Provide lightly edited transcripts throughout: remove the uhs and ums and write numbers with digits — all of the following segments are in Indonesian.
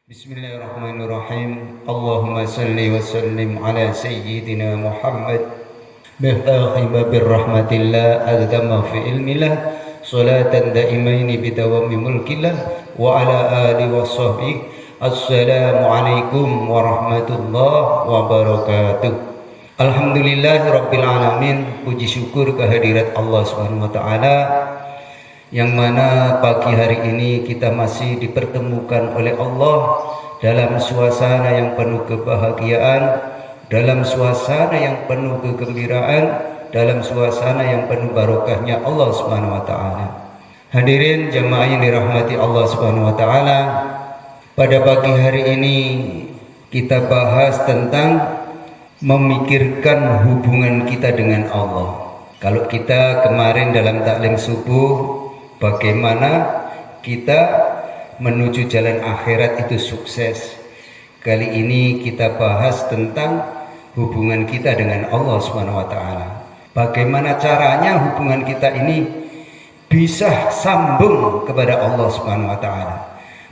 Bismillahirrahmanirrahim. Allahumma salli wa sallim ala sayyidina Muhammad biftahi babir rahmatillah adama fi ilmillah salatan daimaini bidawami mulkillah wa ala alihi wa sahbihi. Assalamu alaikum warahmatullahi wabarakatuh. Alhamdulillahi rabbil alamin. Puji syukur kehadirat Allah Subhanahu wa taala, yang mana pagi hari ini kita masih dipertemukan oleh Allah dalam suasana yang penuh kebahagiaan, dalam suasana yang penuh kegembiraan, dalam suasana yang penuh barokahnya Allah Subhanahu wa taala. Hadirin jamaah yang dirahmati Allah Subhanahu wa taala, pada pagi hari ini kita bahas tentang memikirkan hubungan kita dengan Allah. Kalau kita kemarin dalam taklim subuh, bagaimana kita menuju jalan akhirat itu sukses. Kali ini kita bahas tentang hubungan kita dengan Allah Subhanahu wa taala. Bagaimana caranya hubungan kita ini bisa sambung kepada Allah Subhanahu wa taala.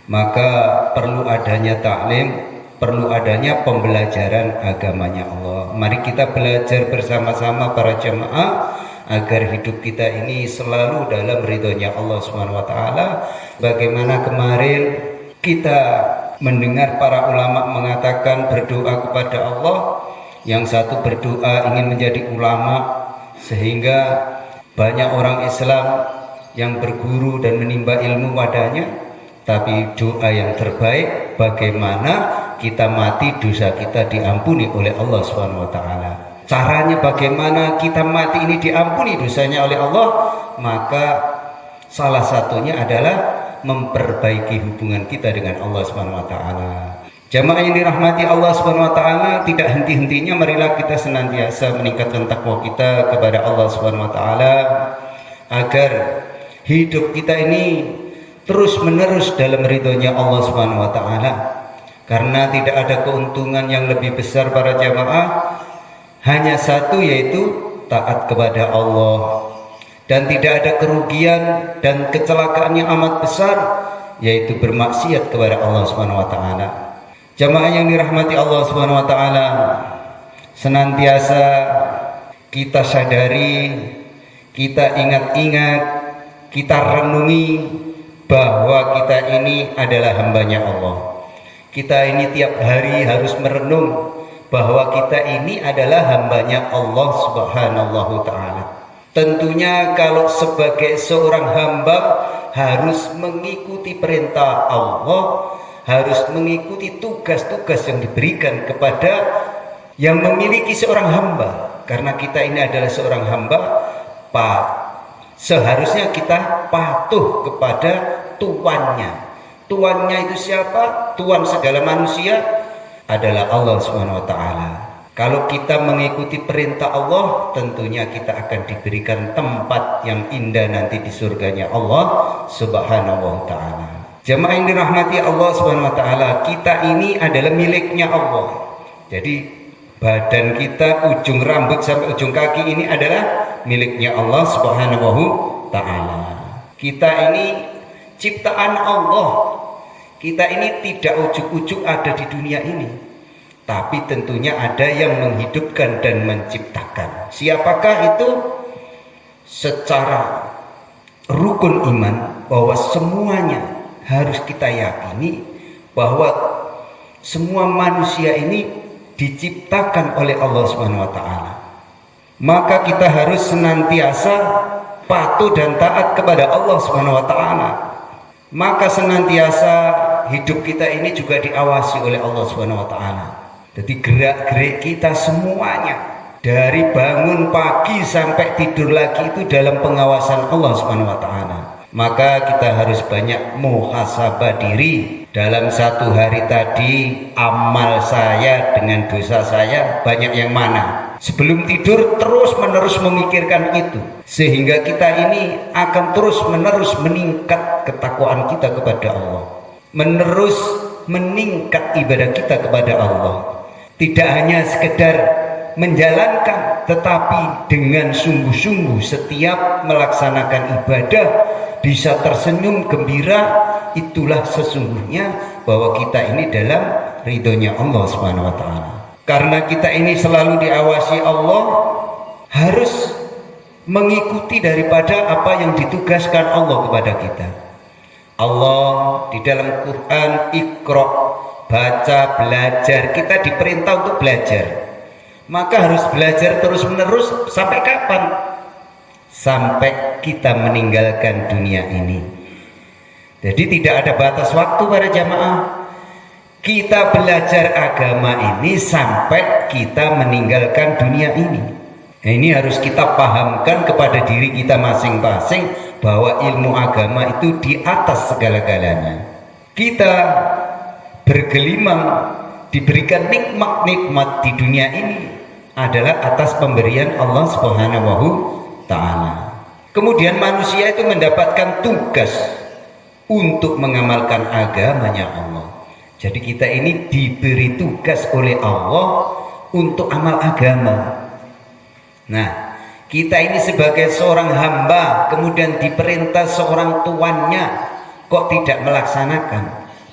Maka perlu adanya taklim, perlu adanya pembelajaran agamanya Allah. Mari kita belajar bersama-sama para jemaah agar hidup kita ini selalu dalam ridhonya Allah Subhanahu wa taala. Bagaimana kemarin kita mendengar para ulama mengatakan berdoa kepada Allah, yang satu berdoa ingin menjadi ulama, sehingga banyak orang Islam yang berguru dan menimba ilmu padanya. Tapi doa yang terbaik, bagaimana kita mati dosa kita diampuni oleh Allah Subhanahu wa taala. Caranya bagaimana kita mati ini diampuni dosanya oleh Allah? Maka salah satunya adalah memperbaiki hubungan kita dengan Allah Subhanahu wa taala. Jamaah yang dirahmati Allah Subhanahu wa taala, tidak henti-hentinya marilah kita senantiasa meningkatkan takwa kita kepada Allah Subhanahu wa taala agar hidup kita ini terus-menerus dalam ridhonya Allah Subhanahu wa taala. Karena tidak ada keuntungan yang lebih besar para jamaah, hanya satu, yaitu taat kepada Allah. Dan tidak ada kerugian dan kecelakaan yang amat besar, yaitu bermaksiat kepada Allah Subhanahu wa taala. Jamaah yang dirahmati Allah Subhanahu wa taala, senantiasa kita sadari, kita ingat-ingat, kita renungi bahwa kita ini adalah hambanya Allah. Kita ini tiap hari harus merenung bahwa kita ini adalah hambanya Allah Subhanahu wa ta'ala. Tentunya kalau sebagai seorang hamba harus mengikuti perintah Allah, harus mengikuti tugas-tugas yang diberikan kepada yang memiliki seorang hamba. Karena kita ini adalah seorang hamba, seharusnya kita patuh kepada tuannya. Tuannya itu siapa? Tuan segala manusia adalah Allah Subhanahu wa taala. Kalau kita mengikuti perintah Allah, tentunya kita akan diberikan tempat yang indah nanti di surganya Allah Subhanahu wa taala. Jemaah yang dirahmati Allah Subhanahu wa taala, kita ini adalah miliknya Allah. Jadi badan kita, ujung rambut sampai ujung kaki ini adalah miliknya Allah Subhanahu wa taala. Kita ini ciptaan Allah. Kita ini tidak ujuk-ujuk ada di dunia ini, tapi tentunya ada yang menghidupkan dan menciptakan. Siapakah itu? Secara rukun iman bahwa semuanya harus kita yakini bahwa semua manusia ini diciptakan oleh Allah Subhanahu wa taala. Maka kita harus senantiasa patuh dan taat kepada Allah Subhanahu wa taala. Maka senantiasa hidup kita ini juga diawasi oleh Allah Subhanahu wa taala. Jadi gerak-gerik kita semuanya dari bangun pagi sampai tidur lagi itu dalam pengawasan Allah Subhanahu wa taala. Maka kita harus banyak muhasabah diri. Dalam satu hari tadi, amal saya dengan dosa saya banyak yang mana? Sebelum tidur terus-menerus memikirkan itu, sehingga kita ini akan terus-menerus meningkat ketakwaan kita kepada Allah, menerus meningkat ibadah kita kepada Allah. Tidak hanya sekedar menjalankan, tetapi dengan sungguh-sungguh setiap melaksanakan ibadah bisa tersenyum gembira, itulah sesungguhnya bahwa kita ini dalam ridhonya Allah Subhanahu wa taala. Karena kita ini selalu diawasi Allah, harus mengikuti daripada apa yang ditugaskan Allah kepada kita. Allah di dalam Quran, Iqra, baca, belajar. Kita diperintah untuk belajar. Maka harus belajar terus menerus sampai kapan? Sampai kita meninggalkan dunia ini. Jadi tidak ada batas waktu para jamaah. Kita belajar agama ini sampai kita meninggalkan dunia ini. Nah, ini harus kita pahamkan kepada diri kita masing-masing bahwa ilmu agama itu di atas segala-galanya. Kita bergelimang diberikan nikmat-nikmat di dunia ini adalah atas pemberian Allah Subhanahu Ta'ala. Kemudian manusia itu mendapatkan tugas untuk mengamalkan agamanya Allah. Jadi kita ini diberi tugas oleh Allah untuk amal agama. Nah, kita ini sebagai seorang hamba kemudian diperintah seorang tuannya kok tidak melaksanakan,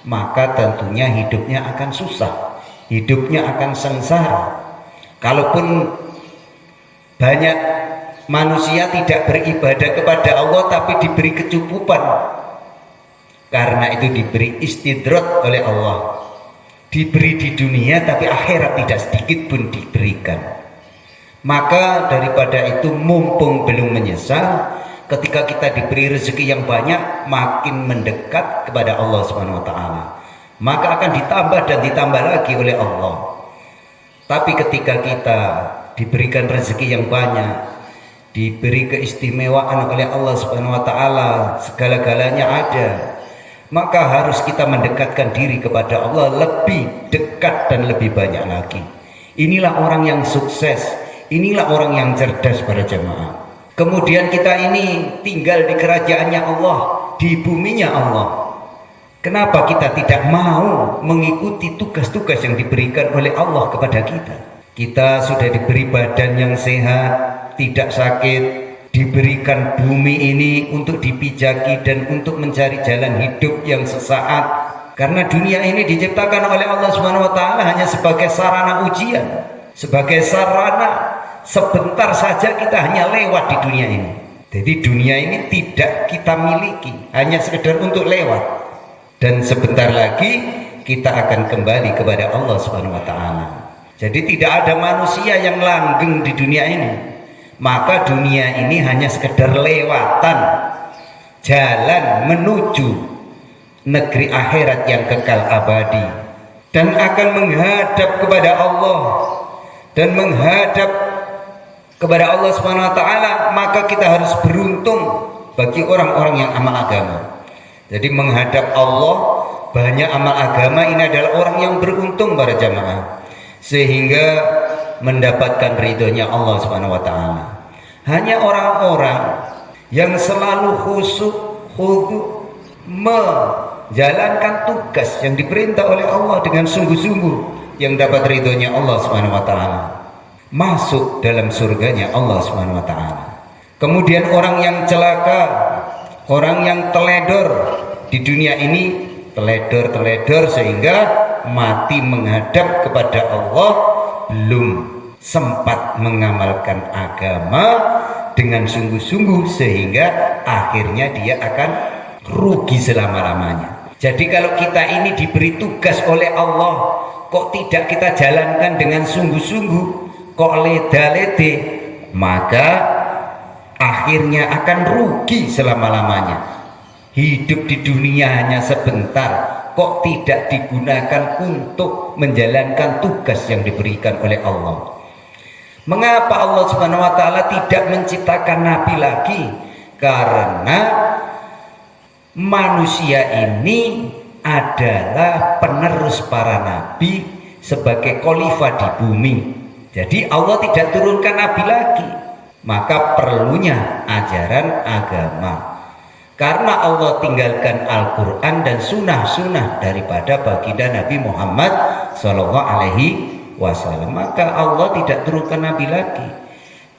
maka tentunya hidupnya akan susah, hidupnya akan sengsara. Kalaupun banyak manusia tidak beribadah kepada Allah tapi diberi kecukupan, karena itu diberi istidrat oleh Allah, diberi di dunia tapi akhirat tidak sedikit pun diberikan. Maka daripada itu mumpung belum menyesal, ketika kita diberi rezeki yang banyak, makin mendekat kepada Allah Subhanahu wa taala, maka akan ditambah dan ditambah lagi oleh Allah. Tapi ketika kita diberikan rezeki yang banyak, diberi keistimewaan oleh Allah Subhanahu wa taala, segala-galanya ada, maka harus kita mendekatkan diri kepada Allah lebih dekat dan lebih banyak lagi. Inilah orang yang sukses, inilah orang yang cerdas para jemaah. Kemudian kita ini tinggal di kerajaannya Allah, di buminya Allah. Kenapa kita tidak mau mengikuti tugas-tugas yang diberikan oleh Allah kepada kita? Kita sudah diberi badan yang sehat, tidak sakit, diberikan bumi ini untuk dipijaki dan untuk mencari jalan hidup yang sesaat. Karena dunia ini diciptakan oleh Allah Subhanahu wa taala hanya sebagai sarana ujian, sebagai sarana sebentar saja kita hanya lewat di dunia ini. Jadi dunia ini tidak kita miliki, hanya sekedar untuk lewat. Dan sebentar lagi kita akan kembali kepada Allah Subhanahu wa taala. Jadi tidak ada manusia yang langgeng di dunia ini. Maka dunia ini hanya sekedar lewatan, jalan menuju negeri akhirat yang kekal abadi, dan akan menghadap kepada Allah dan menghadap kepada Allah Subhanahu wa taala. Maka kita harus beruntung bagi orang-orang yang amal agama. Jadi menghadap Allah, banyak amal agama, ini adalah orang yang beruntung para jamaah, sehingga mendapatkan ridhonya Allah Subhanahu wa taala. Hanya orang-orang yang selalu khusyuk, khudu, menjalankan tugas yang diperintah oleh Allah dengan sungguh-sungguh, yang dapat ridhonya Allah Subhanahu wa taala, masuk dalam surganya Allah Subhanahu wa taala. Kemudian orang yang celaka, orang yang teledor di dunia ini, teledor sehingga mati menghadap kepada Allah, belum sempat mengamalkan agama dengan sungguh-sungguh, sehingga akhirnya dia akan rugi selama-lamanya. Jadi kalau kita ini diberi tugas oleh Allah, kok tidak kita jalankan dengan sungguh-sungguh, kok leda-lede, maka akhirnya akan rugi selama-lamanya. Hidup di dunia hanya sebentar, kok tidak digunakan untuk menjalankan tugas yang diberikan oleh Allah. Mengapa Allah Subhanahu wa taala tidak menciptakan nabi lagi? Karena manusia ini adalah penerus para nabi sebagai khalifah di bumi. Jadi Allah tidak turunkan nabi lagi, maka perlunya ajaran agama. Karena Allah tinggalkan Al-Quran dan sunnah-sunnah daripada baginda Nabi Muhammad SAW, maka Allah tidak turunkan nabi lagi.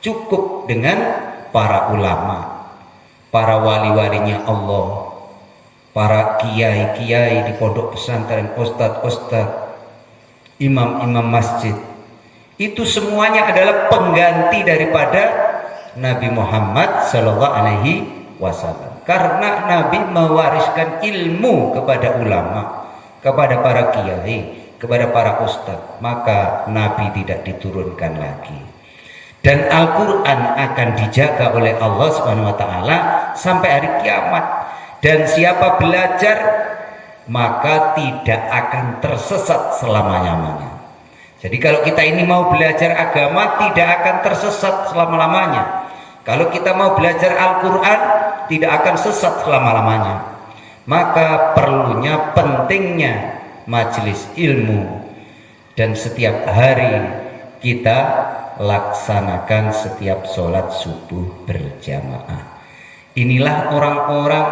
Cukup dengan para ulama, para wali-walinya Allah, para kiai-kiai di pondok pesantren, ustadz-ustadz, imam-imam masjid, itu semuanya adalah pengganti daripada Nabi Muhammad Sallallahu Alaihi Wasallam. Karena Nabi mewariskan ilmu kepada ulama, kepada para kiai, kepada para ustadz, maka Nabi tidak diturunkan lagi. Dan Al-Quran akan dijaga oleh Allah Subhanahu Wa Taala sampai hari kiamat. Dan siapa belajar maka tidak akan tersesat selama-lamanya. Jadi kalau kita ini mau belajar agama tidak akan tersesat selama-lamanya. Kalau kita mau belajar Al-Quran tidak akan sesat selama-lamanya. Maka perlunya, pentingnya majelis ilmu. Dan setiap hari kita laksanakan setiap sholat subuh berjamaah. Inilah orang-orang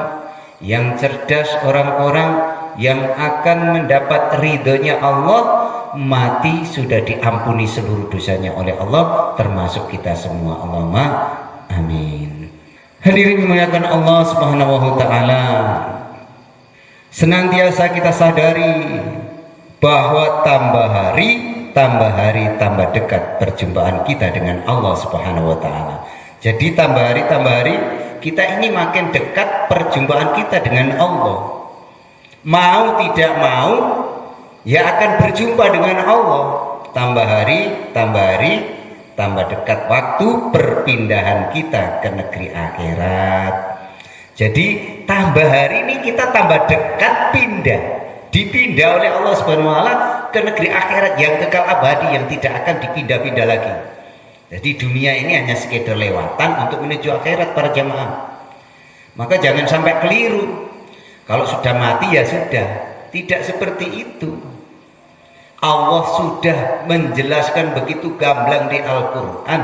yang cerdas, orang-orang yang akan mendapat ridhonya Allah, mati sudah diampuni seluruh dosanya oleh Allah, termasuk kita semua. Allahumma amin. Hadirin dimuliakan Allah Subhanahu wa taala, senantiasa kita sadari bahwa tambah hari tambah dekat perjumpaan kita dengan Allah Subhanahu wa taala. Jadi tambah hari kita ini makin dekat perjumpaan kita dengan Allah. Mau tidak mau ya akan berjumpa dengan Allah. Tambah hari tambah dekat waktu perpindahan kita ke negeri akhirat. Jadi tambah hari ini kita tambah dekat dipindah oleh Allah Subhanahu wa taala ke negeri akhirat yang kekal abadi, yang tidak akan dipindah-pindah lagi. Jadi dunia ini hanya sekedar lewatan untuk menuju akhirat para jamaah. Maka jangan sampai keliru. Kalau sudah mati ya sudah, tidak seperti itu. Allah sudah menjelaskan begitu gamblang di Al-Quran.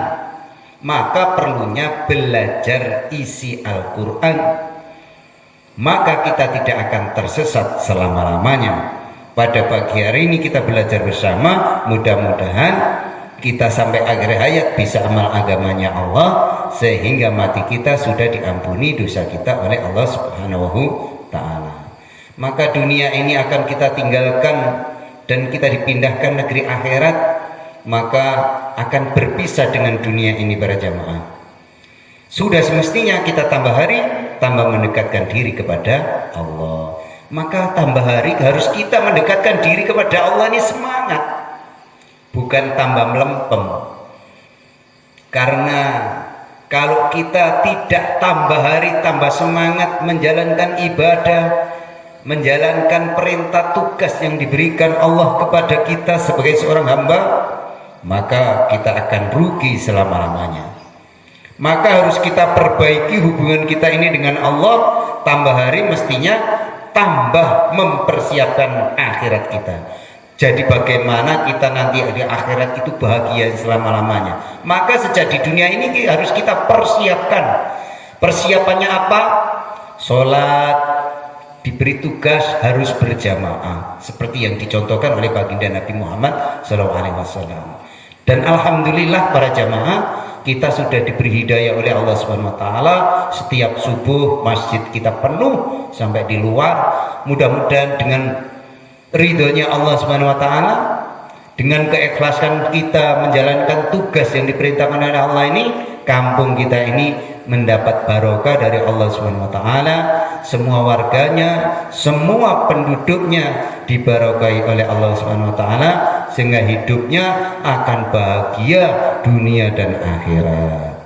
Maka perlunya belajar isi Al-Quran. Maka kita tidak akan tersesat selama-lamanya. Pada pagi hari ini kita belajar bersama, mudah-mudahan kita sampai akhir hayat bisa amal agamanya Allah, sehingga mati kita sudah diampuni dosa kita oleh Allah Subhanahu Ta'ala. Maka dunia ini akan kita tinggalkan dan kita dipindahkan negeri akhirat, maka akan berpisah dengan dunia ini para jamaah. Sudah semestinya kita tambah hari tambah mendekatkan diri kepada Allah. Maka tambah hari harus kita mendekatkan diri kepada Allah, ini semangat, bukan tambah melempem. Karena kalau kita tidak tambah hari tambah semangat menjalankan ibadah, menjalankan perintah tugas yang diberikan Allah kepada kita sebagai seorang hamba, maka kita akan rugi selama-lamanya. Maka harus kita perbaiki hubungan kita ini dengan Allah. Tambah hari mestinya tambah mempersiapkan akhirat kita. Jadi bagaimana kita nanti di akhirat itu bahagia selama-lamanya. Maka sejak di dunia ini harus kita persiapkan. Persiapannya apa? Sholat, diberi tugas harus berjamaah, seperti yang dicontohkan oleh baginda Nabi Muhammad SAW. Dan alhamdulillah para jamaah, kita sudah diberi hidayah oleh Allah Subhanahu wa taala. Setiap subuh masjid kita penuh sampai di luar. Mudah-mudahan dengan ridhonya Allah Subhanahu wa taala, dengan keikhlasan kita menjalankan tugas yang diperintahkan oleh Allah ini, kampung kita ini mendapat barokah dari Allah Subhanahu wa taala. Semua warganya, semua penduduknya dibarokahi oleh Allah Subhanahu wa taala, sehingga hidupnya akan bahagia dunia dan akhirat.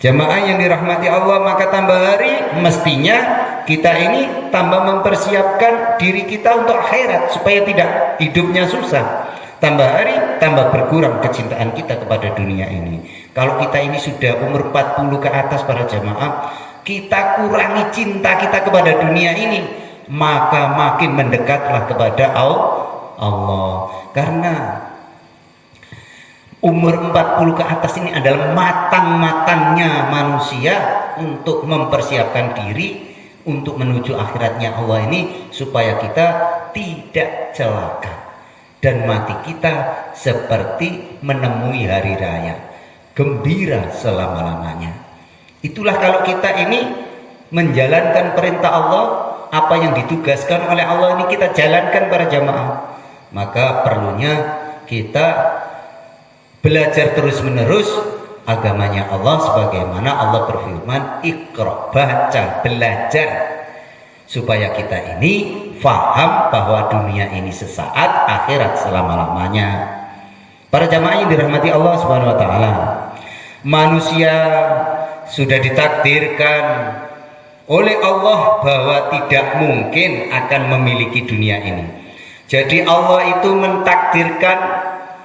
Jamaah yang dirahmati Allah, maka tambah hari mestinya kita ini tambah mempersiapkan diri kita untuk akhirat supaya tidak hidupnya susah. Tambah hari tambah berkurang kecintaan kita kepada dunia ini. Kalau kita ini sudah umur 40 ke atas para jamaah, kita kurangi cinta kita kepada dunia ini, maka makin mendekatlah kepada Allah. Karena umur 40 ke atas ini adalah matang-matangnya manusia untuk mempersiapkan diri untuk menuju akhiratnya Allah ini, supaya kita tidak celaka dan mati kita seperti menemui hari raya, gembira selama-lamanya. Itulah kalau kita ini menjalankan perintah Allah, apa yang ditugaskan oleh Allah ini kita jalankan para jamaah. Maka perlunya kita belajar terus-menerus agamanya Allah, sebagaimana Allah berfirman, Iqra, baca, belajar, supaya kita ini faham bahwa dunia ini sesaat, akhirat selama-lamanya. Para jamaah yang dirahmati Allah Subhanahu wa taala, manusia sudah ditakdirkan oleh Allah bahwa tidak mungkin akan memiliki dunia ini. Jadi Allah itu mentakdirkan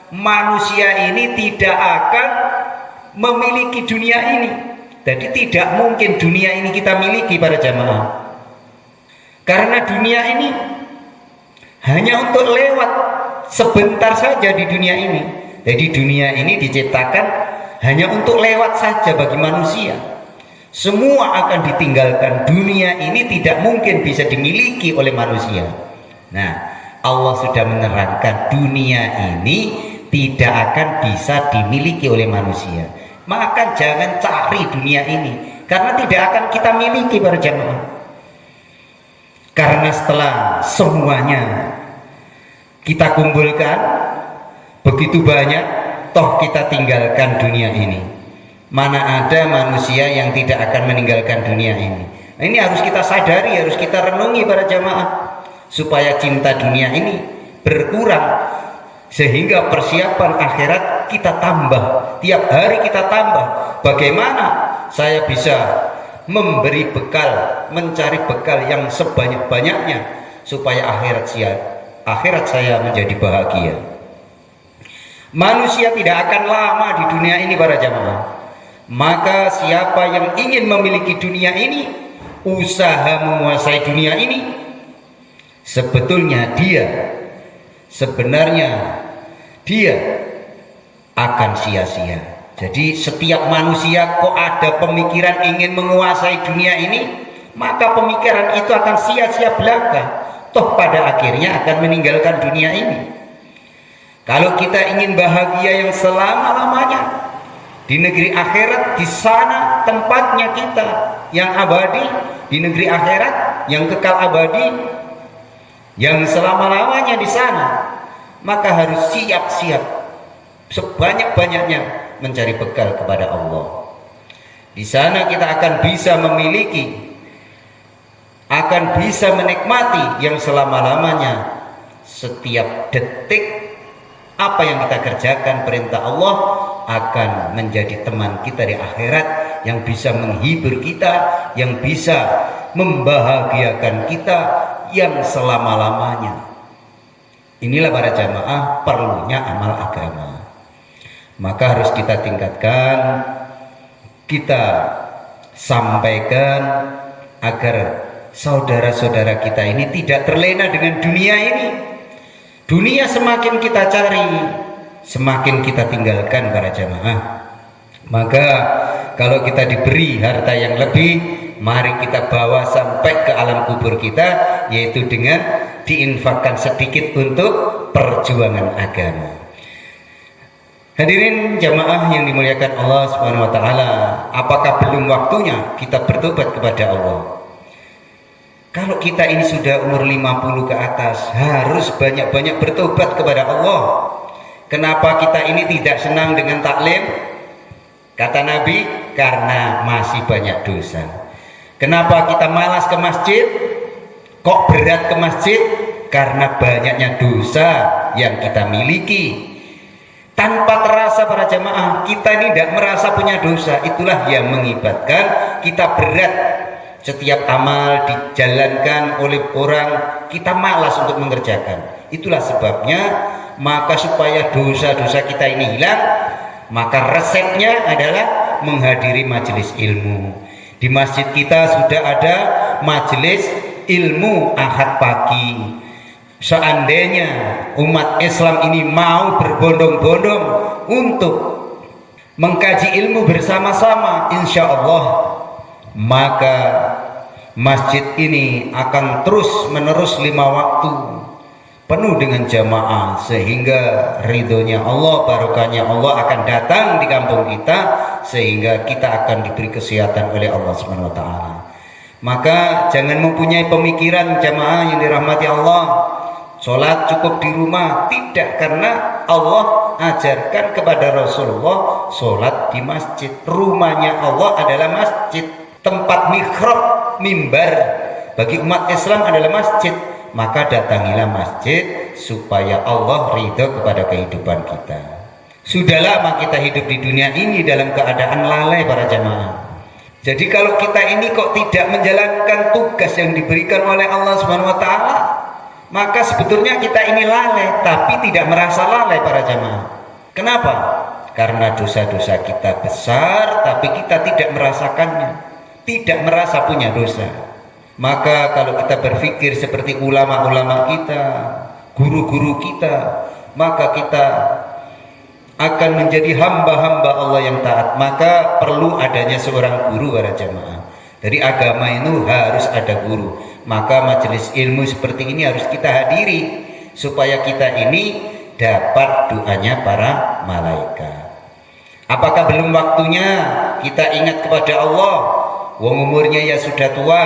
manusia ini tidak akan memiliki dunia ini. Jadi tidak mungkin dunia ini kita miliki para jamaah. Karena dunia ini hanya untuk lewat sebentar saja di dunia ini. Jadi dunia ini diciptakan hanya untuk lewat saja bagi manusia. Semua akan ditinggalkan. Dunia ini tidak mungkin bisa dimiliki oleh manusia. Nah, Allah sudah menerangkan dunia ini tidak akan bisa dimiliki oleh manusia. Maka jangan cari dunia ini, karena tidak akan kita miliki para jamaah. Karena setelah semuanya kita kumpulkan begitu banyak, toh kita tinggalkan dunia ini. Mana ada manusia yang tidak akan meninggalkan dunia ini. Nah, ini harus kita sadari, harus kita renungi para jamaah, supaya cinta dunia ini berkurang, sehingga persiapan akhirat kita tambah, tiap hari kita tambah. Bagaimana saya bisa memberi bekal, mencari bekal yang sebanyak-banyaknya, supaya akhirat saya menjadi bahagia. Manusia tidak akan lama di dunia ini para jamaah. Maka siapa yang ingin memiliki dunia ini, usaha menguasai dunia ini, sebetulnya sebenarnya dia akan sia-sia. Jadi setiap manusia kok ada pemikiran ingin menguasai dunia ini, maka pemikiran itu akan sia-sia belaka, toh pada akhirnya akan meninggalkan dunia ini. Kalau kita ingin bahagia yang selama-lamanya di negeri akhirat, di sana tempatnya kita yang abadi, di negeri akhirat yang kekal abadi, yang selama-lamanya di sana, maka harus siap-siap sebanyak-banyaknya mencari bekal kepada Allah. Di sana kita akan bisa memiliki, akan bisa menikmati yang selama-lamanya. Setiap detik apa yang kita kerjakan perintah Allah akan menjadi teman kita di akhirat, yang bisa menghibur kita, yang bisa membahagiakan kita yang selama-lamanya. Inilah para jamaah perlunya amal agama. Maka harus kita tingkatkan, kita sampaikan agar saudara-saudara kita ini tidak terlena dengan dunia ini. Dunia semakin kita cari, semakin kita tinggalkan para jamaah. Maka kalau kita diberi harta yang lebih, mari kita bawa sampai ke alam kubur kita, yaitu dengan diinfakkan sedikit untuk perjuangan agama. Hadirin jamaah yang dimuliakan Allah Subhanahu wa taala, apakah belum waktunya kita bertobat kepada Allah? Kalau kita ini sudah umur 50 ke atas, harus banyak-banyak bertobat kepada Allah. Kenapa kita ini tidak senang dengan taklim? Kata Nabi, karena masih banyak dosa. Kenapa kita malas ke masjid? Kok berat ke masjid? Karena banyaknya dosa yang kita miliki. Tanpa terasa para jamaah, kita ini tidak merasa punya dosa. Itulah yang mengibatkan kita berat. Setiap amal dijalankan oleh orang, kita malas untuk mengerjakan. Itulah sebabnya, maka supaya dosa-dosa kita ini hilang, maka resepnya adalah menghadiri majelis ilmu. Di masjid kita sudah ada majelis ilmu Ahad pagi. Seandainya umat Islam ini mau berbondong-bondong untuk mengkaji ilmu bersama-sama, insya Allah, maka masjid ini akan terus menerus 5 waktu penuh dengan jamaah, sehingga ridhonya Allah, barokahnya Allah akan datang di kampung kita, sehingga kita akan diberi kesehatan oleh Allah Subhanahu wa taala. Maka jangan mempunyai pemikiran jamaah yang dirahmati Allah, sholat cukup di rumah. Tidak, karena Allah ajarkan kepada Rasulullah sholat di masjid. Rumahnya Allah adalah masjid, tempat mihrab, mimbar bagi umat Islam adalah masjid. Maka datangilah masjid supaya Allah ridho kepada kehidupan kita. Sudah lama kita hidup di dunia ini dalam keadaan lalai para jamaah. Jadi kalau kita ini kok tidak menjalankan tugas yang diberikan oleh Allah Subhanahu wa taala, maka sebetulnya kita ini lalai, tapi tidak merasa lalai para jamaah. Kenapa? Karena dosa-dosa kita besar, tapi kita tidak merasakannya, tidak merasa punya dosa. Maka kalau kita berpikir seperti ulama-ulama kita, guru-guru kita, maka kita akan menjadi hamba-hamba Allah yang taat. Maka perlu adanya seorang guru para jamaah. Dari agama itu harus ada guru. Maka majelis ilmu seperti ini harus kita hadiri supaya kita ini dapat doanya para malaikat. Apakah belum waktunya kita ingat kepada Allah? Wong umurnya ya sudah tua.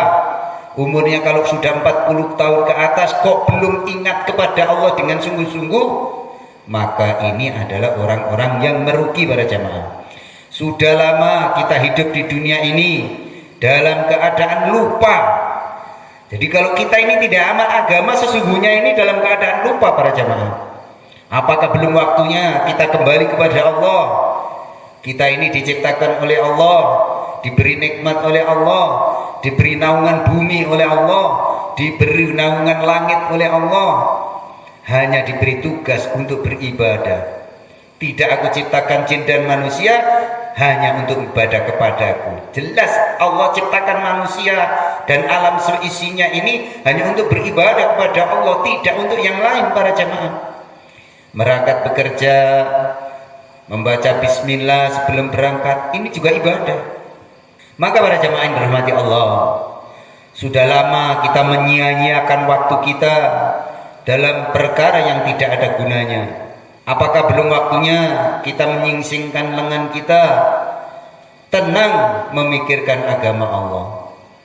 Umurnya kalau sudah 40 tahun ke atas kok belum ingat kepada Allah dengan sungguh-sungguh, maka ini adalah orang-orang yang merugi para jamaah. Sudah lama kita hidup di dunia ini dalam keadaan lupa. Jadi kalau kita ini tidak amal agama, sesungguhnya ini dalam keadaan lupa para jamaah. Apakah belum waktunya kita kembali kepada Allah? Kita ini diciptakan oleh Allah, diberi nikmat oleh Allah, diberi naungan bumi oleh Allah, diberi naungan langit oleh Allah. Hanya diberi tugas untuk beribadah. Tidak aku ciptakan jin dan manusia hanya untuk ibadah kepadaku. Jelas Allah ciptakan manusia dan alam seisinya ini hanya untuk beribadah kepada Allah, tidak untuk yang lain para jamaah. Berangkat bekerja, membaca bismillah sebelum berangkat, ini juga ibadah. Maka para jamaah yang dirahmati Allah, sudah lama kita menyia-nyiakan waktu kita dalam perkara yang tidak ada gunanya. Apakah belum waktunya kita menyingsingkan lengan kita, tenang memikirkan agama Allah?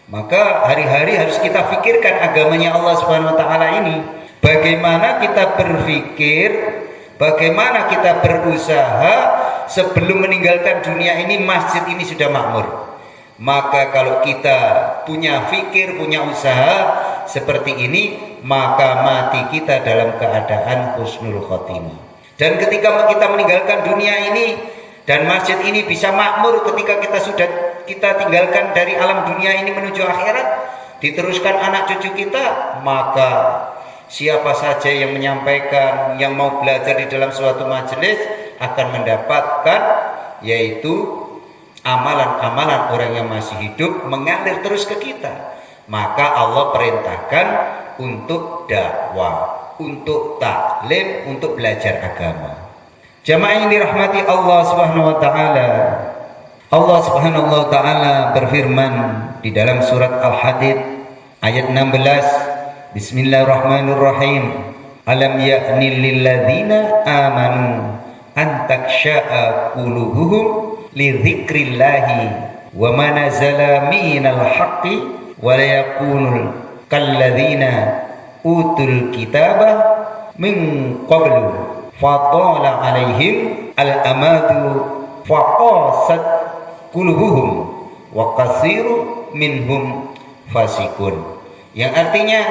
Maka hari-hari harus kita pikirkan agamanya Allah Subhanahu wa taala ini. Bagaimana kita berpikir, bagaimana kita berusaha sebelum meninggalkan dunia ini masjid ini sudah makmur. Maka kalau kita punya fikir, punya usaha seperti ini, maka mati kita dalam keadaan husnul khotimah. Dan ketika kita meninggalkan dunia ini dan masjid ini bisa makmur, ketika kita tinggalkan dari alam dunia ini menuju akhirat, diteruskan anak cucu kita, maka siapa saja yang menyampaikan, yang mau belajar di dalam suatu majelis akan mendapatkan, yaitu amalan-amalan orang yang masih hidup mengalir terus ke kita. Maka Allah perintahkan untuk dakwah, untuk taklim, untuk belajar agama. Jamaah yang dirahmati Allah Subhanahu wa taala, Allah Subhanahu wa taala berfirman di dalam surat Al-Hadid ayat 16, Bismillahirrahmanirrahim. Alam ya'ni lil ladzina amanu an taksha'a qulubuhum li dzikrillahi wa ma nazala minal haqqi wa la yakunul kalladzina utul kitaba min qablu fatala alaihim al-amadu faqasat qulubuhum wa qasiru minhum fasikun. Yang artinya,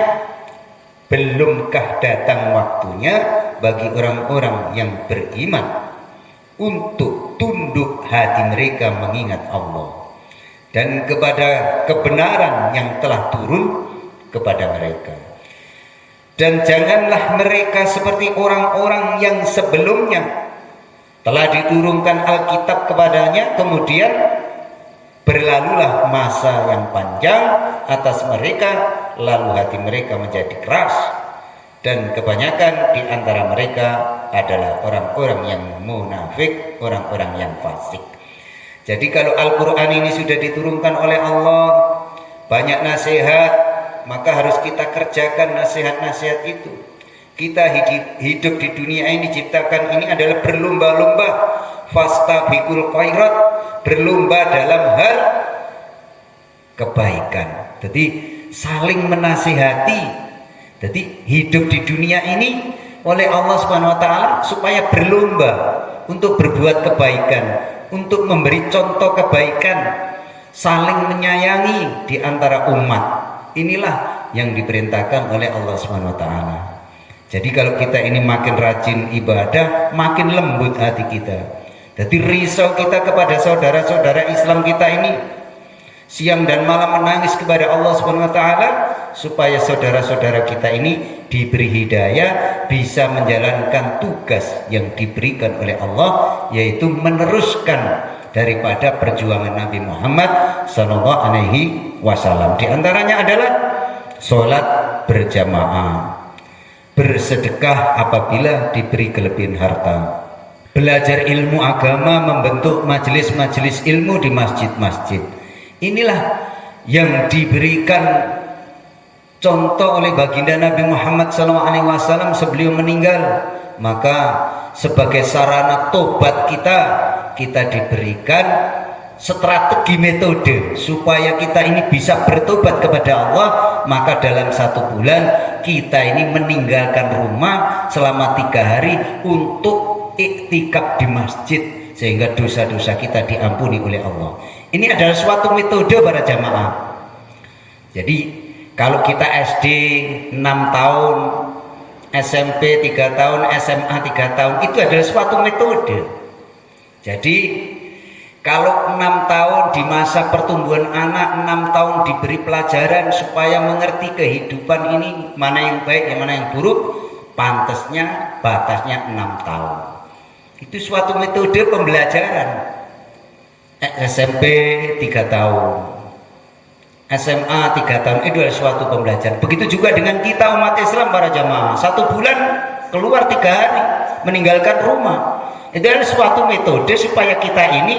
belumkah datang waktunya bagi orang-orang yang beriman untuk tunduk hati mereka mengingat Allah dan kepada kebenaran yang telah turun kepada mereka. Dan janganlah mereka seperti orang-orang yang sebelumnya telah diturunkan Alkitab kepadanya, kemudian berlalulah masa yang panjang atas mereka, lalu hati mereka menjadi keras, dan kebanyakan di antara mereka adalah orang-orang yang munafik, orang-orang yang fasik. Jadi kalau Al-Quran ini sudah diturunkan oleh Allah, banyak nasihat, maka harus kita kerjakan nasihat-nasihat itu. Kita hidup di dunia ini diciptakan ini adalah berlomba-lomba, fastabiqul khairat, berlomba dalam hal kebaikan. Jadi saling menasihati. Jadi hidup di dunia ini oleh Allah Subhanahu wa taala supaya berlomba untuk berbuat kebaikan, untuk memberi contoh kebaikan, saling menyayangi di antara umat. Inilah yang diperintahkan oleh Allah Subhanahu wa taala. Jadi kalau kita ini makin rajin ibadah, makin lembut hati kita. Jadi risau kita kepada saudara-saudara Islam kita ini, siang dan malam menangis kepada Allah Subhanahu wa taala supaya saudara-saudara kita ini diberi hidayah, bisa menjalankan tugas yang diberikan oleh Allah, yaitu meneruskan daripada perjuangan Nabi Muhammad sallallahu alaihi wasallam. Di antaranya adalah sholat berjamaah, bersedekah apabila diberi kelebihan harta, belajar ilmu agama, membentuk majelis-majelis ilmu di masjid-masjid. Inilah yang diberikan contoh oleh baginda Nabi Muhammad SAW sebelum meninggal. Maka sebagai sarana tobat kita diberikan strategi metode supaya kita ini bisa bertobat kepada Allah. Maka dalam 1 bulan kita ini meninggalkan rumah selama 3 hari untuk iktikaf di masjid, sehingga dosa-dosa kita diampuni oleh Allah. Ini adalah suatu metode para jamaah. Jadi kalau kita SD 6 tahun, SMP 3 tahun, SMA 3 tahun, itu adalah suatu metode. Jadi kalau 6 tahun di masa pertumbuhan anak, 6 tahun diberi pelajaran supaya mengerti kehidupan ini, mana yang baik, mana yang buruk, pantasnya batasnya 6 tahun. Itu suatu metode pembelajaran. SMP 3 tahun, SMA 3 tahun, itu adalah suatu pembelajaran. Begitu juga dengan kita umat Islam para jamaah, 1 bulan keluar 3 hari meninggalkan rumah. Itu adalah suatu metode supaya kita ini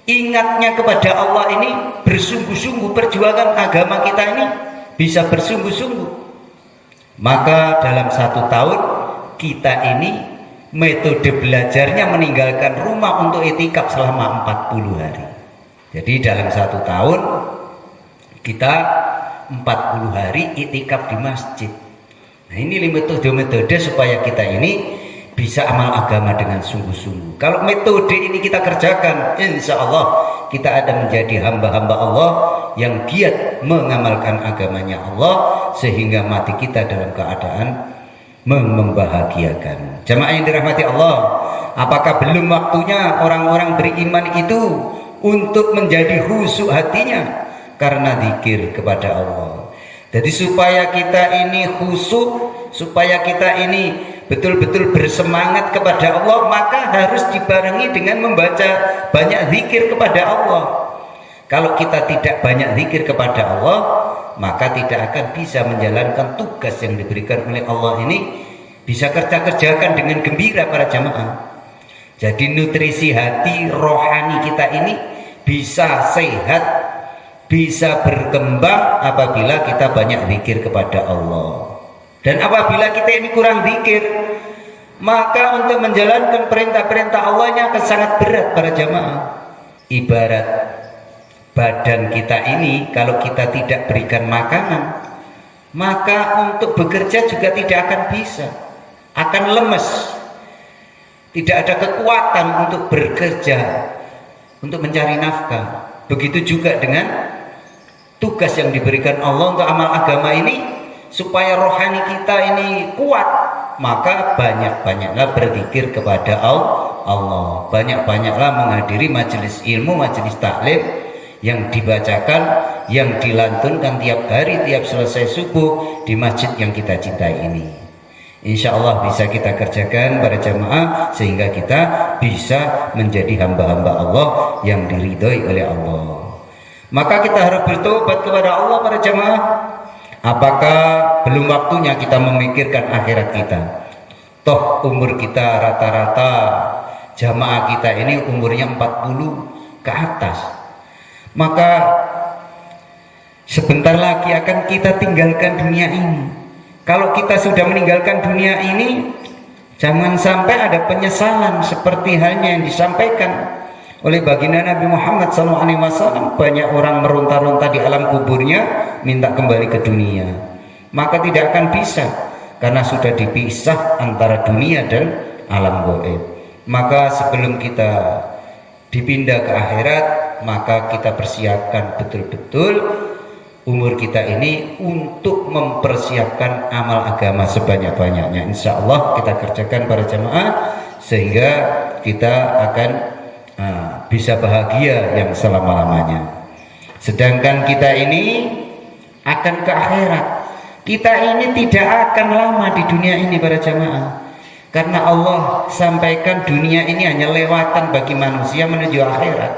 ingatnya kepada Allah ini bersungguh-sungguh, perjuangan agama kita ini bisa bersungguh-sungguh. Maka dalam 1 tahun kita ini metode belajarnya meninggalkan rumah untuk itikaf selama 40 hari. Jadi dalam 1 tahun kita 40 hari itikaf di masjid. Nah, ini metode-metode supaya kita ini bisa amal agama dengan sungguh-sungguh. Kalau metode ini kita kerjakan, insya Allah kita akan menjadi hamba-hamba Allah yang giat mengamalkan agamanya Allah, sehingga mati kita dalam keadaan membahagiakan. Jamaah yang dirahmati Allah, apakah belum waktunya orang-orang beriman itu untuk menjadi khusyuk hatinya karena zikir kepada Allah? Jadi supaya kita ini khusyuk, supaya kita ini betul-betul bersemangat kepada Allah, maka harus dibarengi dengan membaca banyak zikir kepada Allah. Kalau kita tidak banyak zikir kepada Allah, maka tidak akan bisa menjalankan tugas yang diberikan oleh Allah ini, bisa kerjakan dengan gembira para jamaah. Jadi nutrisi hati rohani kita ini bisa sehat, bisa berkembang apabila kita banyak zikir kepada Allah. Dan apabila kita ini kurang zikir, maka untuk menjalankan perintah-perintah Allah nya akan sangat berat para jamaah. Ibarat badan kita ini, kalau kita tidak berikan makanan, maka untuk bekerja juga tidak akan bisa, akan lemes, tidak ada kekuatan untuk bekerja, untuk mencari nafkah. Begitu juga dengan tugas yang diberikan Allah untuk amal agama ini, supaya rohani kita ini kuat, maka banyak-banyaklah berzikir kepada Allah, banyak-banyaklah menghadiri majelis ilmu, majelis taklim yang dibacakan, yang dilantunkan tiap hari, tiap selesai subuh di masjid yang kita cintai ini. Insya Allah bisa kita kerjakan para jamaah, sehingga kita bisa menjadi hamba-hamba Allah yang diridhoi oleh Allah. Maka kita harus bertobat kepada Allah para jamaah. Apakah belum waktunya kita memikirkan akhirat kita? Toh umur kita rata-rata jamaah kita ini umurnya 40 ke atas. Maka sebentar lagi akan kita tinggalkan dunia ini. Kalau kita sudah meninggalkan dunia ini, jangan sampai ada penyesalan seperti halnya yang disampaikan Oleh baginda Nabi Muhammad SAW, banyak orang meronta-ronta di alam kuburnya minta kembali ke dunia. Maka tidak akan bisa, karena sudah dipisah antara dunia dan alam gaib. Maka sebelum kita dipindah ke akhirat, maka kita persiapkan betul-betul umur kita ini untuk mempersiapkan amal agama sebanyak-banyaknya. Insya Allah kita kerjakan para jamaah, sehingga kita akan bisa bahagia yang selama-lamanya. Sedangkan kita ini akan ke akhirat. Kita ini tidak akan lama di dunia ini para jamaah, karena Allah sampaikan dunia ini hanya lewatan bagi manusia menuju akhirat.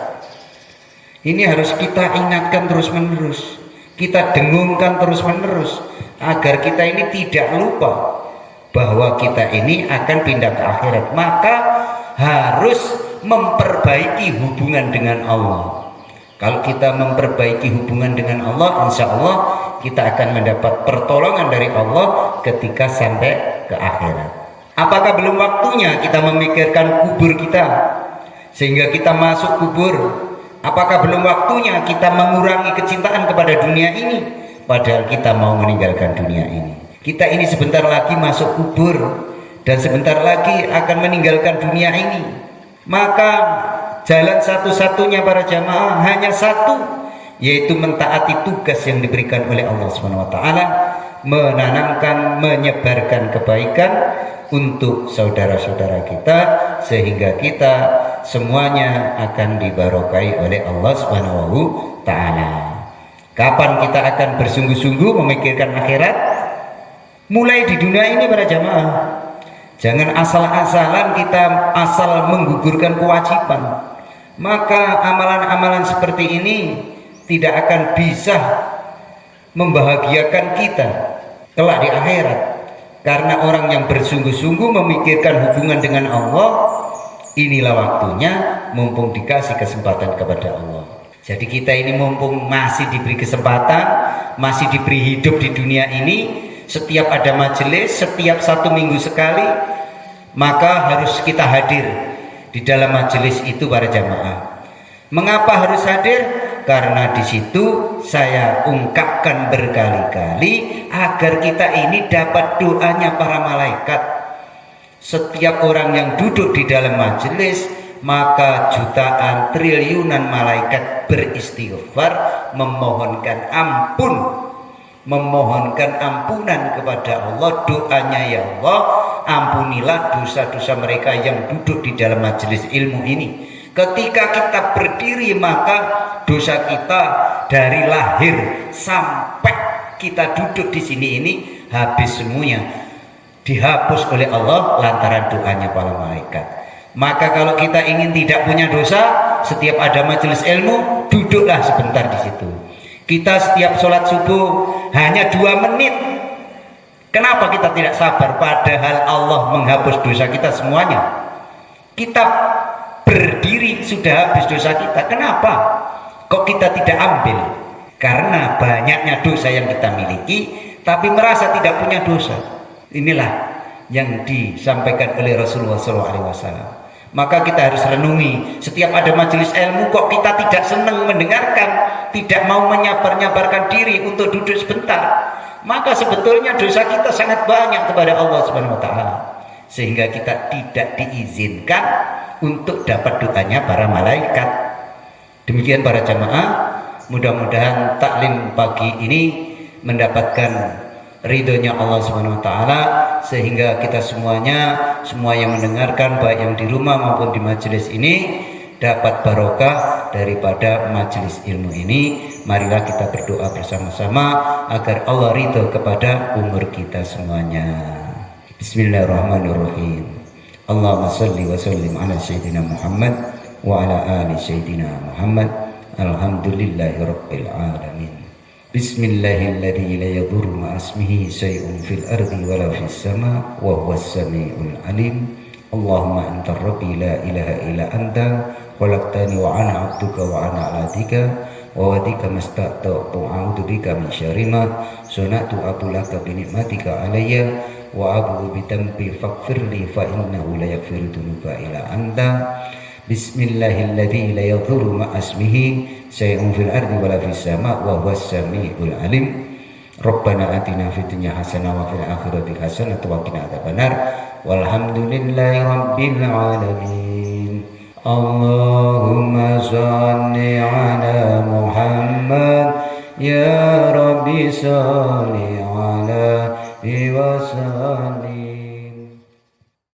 Ini harus kita ingatkan terus-menerus, kita dengungkan terus-menerus, agar kita ini tidak lupa bahwa kita ini akan pindah ke akhirat. Maka harus memperbaiki hubungan dengan Allah. Kalau kita memperbaiki hubungan dengan Allah, insya Allah kita akan mendapat pertolongan dari Allah ketika sampai ke akhirat. Apakah belum waktunya kita memikirkan kubur kita sehingga kita masuk kubur? Apakah belum waktunya kita mengurangi kecintaan kepada dunia ini, padahal kita mau meninggalkan dunia ini? Kita ini sebentar lagi masuk kubur dan sebentar lagi akan meninggalkan dunia ini. Maka jalan satu-satunya para jamaah hanya satu, yaitu mentaati tugas yang diberikan oleh Allah SWT, menanamkan, menyebarkan kebaikan untuk saudara-saudara kita, sehingga kita semuanya akan dibarokai oleh Allah SWT. Kapan kita akan bersungguh-sungguh memikirkan akhirat? Mulai di dunia ini para jamaah. Jangan asal-asalan kita asal menggugurkan kewajiban. Maka amalan-amalan seperti ini tidak akan bisa membahagiakan kita kelak di akhirat. Karena orang yang bersungguh-sungguh memikirkan hubungan dengan Allah, inilah waktunya, mumpung dikasih kesempatan kepada Allah. Jadi kita ini mumpung masih diberi kesempatan, masih diberi hidup di dunia ini, setiap ada majelis, setiap 1 minggu sekali, maka harus kita hadir di dalam majelis itu para jamaah. Mengapa harus hadir? Karena di situ saya ungkapkan berkali-kali agar kita ini dapat doanya para malaikat. Setiap orang yang duduk di dalam majelis, maka jutaan triliunan malaikat beristighfar, memohonkan ampun, memohonkan ampunan kepada Allah. Doanya, ya Allah, ampunilah dosa-dosa mereka yang duduk di dalam majelis ilmu ini. Ketika kita berdiri, maka dosa kita dari lahir sampai kita duduk di sini ini habis semuanya, dihapus oleh Allah lantaran doanya para malaikat. Maka kalau kita ingin tidak punya dosa, setiap ada majelis ilmu, duduklah sebentar di situ. Kita setiap sholat subuh hanya 2 menit. Kenapa kita tidak sabar? Padahal Allah menghapus dosa kita semuanya. Kita berdiri sudah habis dosa kita. Kenapa kok kita tidak ambil? Karena banyaknya dosa yang kita miliki, tapi merasa tidak punya dosa. Inilah yang disampaikan oleh Rasulullah SAW. Maka kita harus renungi, setiap ada majelis ilmu kok kita tidak senang mendengarkan, tidak mau menyabar-nyabarkan diri untuk duduk sebentar. Maka sebetulnya dosa kita sangat banyak kepada Allah SWT, sehingga kita tidak diizinkan untuk dapat doanya para malaikat. Demikian para jamaah, mudah-mudahan taklim pagi ini mendapatkan ridhonya Allah SWT, sehingga kita semuanya, semua yang mendengarkan, baik yang di rumah maupun di majelis ini, dapat barokah daripada majelis ilmu ini. Marilah kita berdoa bersama-sama agar Allah ridho kepada umur kita semuanya. Bismillahirrahmanirrahim. Allahumma salli wa sallim ala sayyidina Muhammad wa ala ali sayyidina Muhammad. Alhamdulillahi rabbil alamin. Bismillahilladzi la yadurru ma ismihi syai'un fil ardi wala fis sama wa huwas samiul alim. Allahumma antar rabbi la ilaha illa anta khalaqtani wa ana 'abduka wa ana 'ala dika wa wadika mastata'tu a'udzu bika min syarri ma sana'tu abulaka bi ni'matika alayya wa abu bi dambi faghfirli fa innahu la yaghfiru dzunuba illa anta. Bismillahilladzi la yadhurru ma'a ismihi syai'un fil ardi wala fis sama' wa huwas samiul alim. Rabbana atina fid dunya hasanah wa fil akhirati hasanah wa qina adzabannar. Walhamdulillahi rabbil alamin. Allahumma shalli ala Muhammad ya rabbi shalli ala wa sallim.